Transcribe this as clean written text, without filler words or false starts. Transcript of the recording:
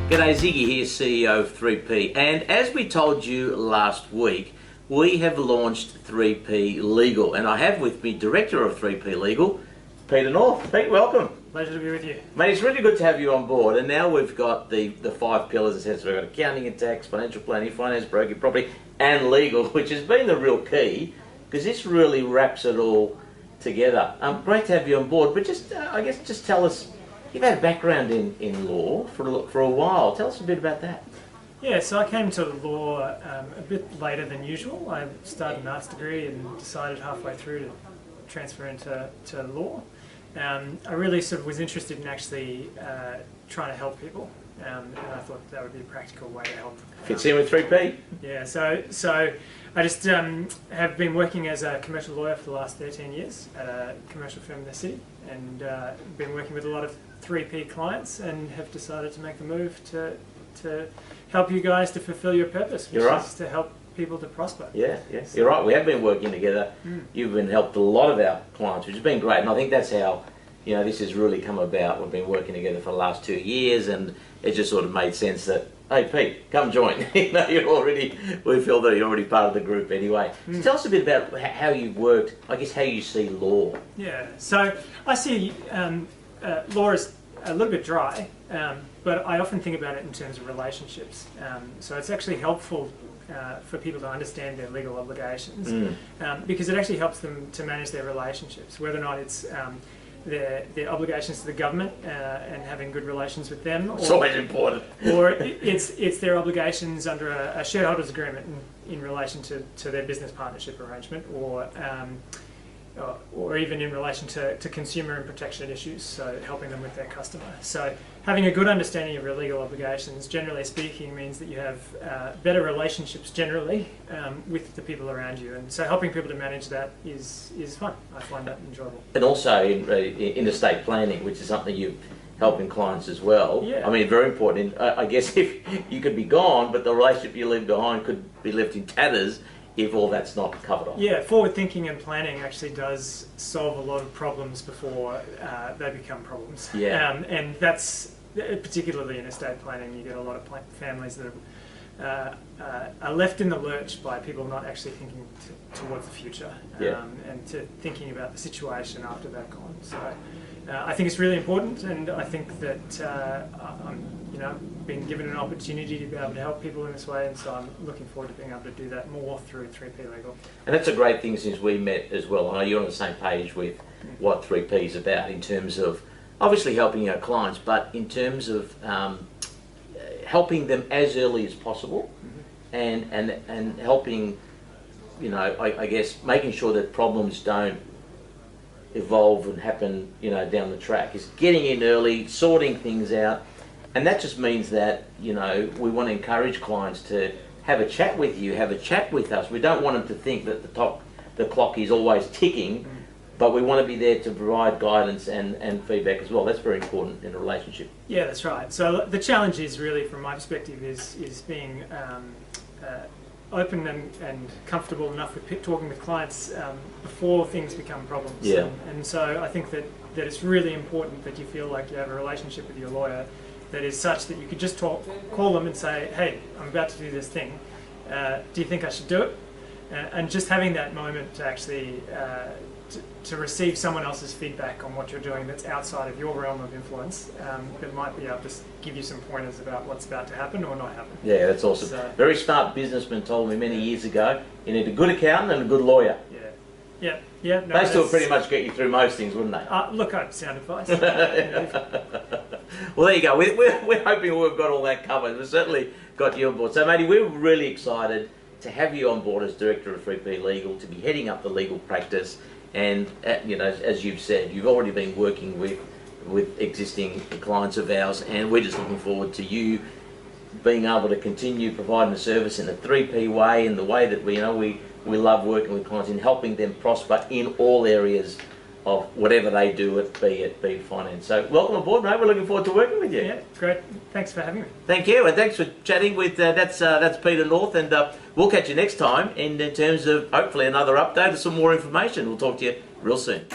G'day, Ziggy here, CEO of 3P, and as we told you last week, we have launched 3P Legal, and I have with me Director of 3P Legal, Peter North. Pete, welcome. Pleasure to be with you. Mate, it's really good to have you on board, and now we've got the 5 pillars. It says we've got accounting and tax, financial planning, finance, broking, property, and legal, which has been the real key, because this really wraps it all together. Great to have you on board, but just, I guess, just tell us, you've had a background in law for a while. Tell us a bit about that. Yeah, so I came to law a bit later than usual. I started an arts degree and decided halfway through to transfer into law. I really sort of was interested in actually trying to help people, and I thought that would be a practical way to help. Fits in with 3P? Yeah, so I just have been working as a commercial lawyer for the last 13 years at a commercial firm in the city, and been working with a lot of 3P clients, and have decided to make the move to help you guys to fulfill your purpose, which is to help people to prosper. Yeah, so, you're right. We have been working together. You've been helped a lot of our clients, which has been great, and I think that's how this has really come about. We've been working together for the last 2 years, and it just sort of made sense that, hey Pete, come join. We feel that you're already part of the group anyway. So tell us a bit about how you've worked, I guess how you see law. Yeah, so I see law as a little bit dry, but I often think about it in terms of relationships. So it's actually helpful for people to understand their legal obligations, because it actually helps them to manage their relationships, whether or not it's their obligations to the government and having good relations with them. It's always important. Or it's their obligations under a shareholders agreement in relation to their business partnership arrangement, or even in relation to consumer and protection issues, so helping them with their customer. So having a good understanding of your legal obligations, generally speaking, means that you have better relationships generally with the people around you, and so helping people to manage that is fun. I find that enjoyable. And also in estate planning, which is something you're helping clients as well. Yeah. I mean, very important. I guess if you could be gone, but the relationship you leave behind could be left in tatters if all that's not covered off. Yeah, forward thinking and planning actually does solve a lot of problems before they become problems. Yeah. And that's, particularly in estate planning, you get a lot of families that are left in the lurch by people not actually thinking towards the future, and to thinking about the situation after they're gone. So I think it's really important, and I think that I'm being given an opportunity to be able to help people in this way, and so I'm looking forward to being able to do that more through 3P Legal. And that's a great thing since we met as well. I know you're on the same page with what 3P is about in terms of obviously helping our clients, but in terms of helping them as early as possible, and helping, I guess, making sure that problems don't evolve and happen, down the track, is getting in early, sorting things out. And that just means that, we want to encourage clients to have a chat with you, have a chat with us. We don't want them to think that the clock is always ticking, but we want to be there to provide guidance and feedback as well. That's very important in a relationship. Yeah, that's right. So the challenge is really, from my perspective, is being open and comfortable enough with talking with clients before things become problems. Yeah. And so I think that it's really important that you feel like you have a relationship with your lawyer that is such that you could just call them and say, hey, I'm about to do this thing. Do you think I should do it? And just having that moment to actually to receive someone else's feedback on what you're doing that's outside of your realm of influence, that might be able to give you some pointers about what's about to happen or not happen. Yeah, that's awesome. So, very smart businessman told me many years ago, you need a good accountant and a good lawyer. Yeah. No, they still pretty much get you through most things, wouldn't they? Look, sound advice. Well, there you go. We're hoping we've got all that covered. We've certainly got you on board. So, matey, we're really excited to have you on board as Director of 3P Legal, to be heading up the legal practice. And, as you've said, you've already been working with existing clients of ours, and we're just looking forward to you being able to continue providing the service in a 3P way, in the way that we love working with clients in helping them prosper in all areas of whatever they do, be it finance. So welcome aboard, mate. We're looking forward to working with you. Yeah, great. Thanks for having me. Thank you, and thanks for chatting with, that's Peter North, and we'll catch you next time in terms of hopefully another update or some more information. We'll talk to you real soon.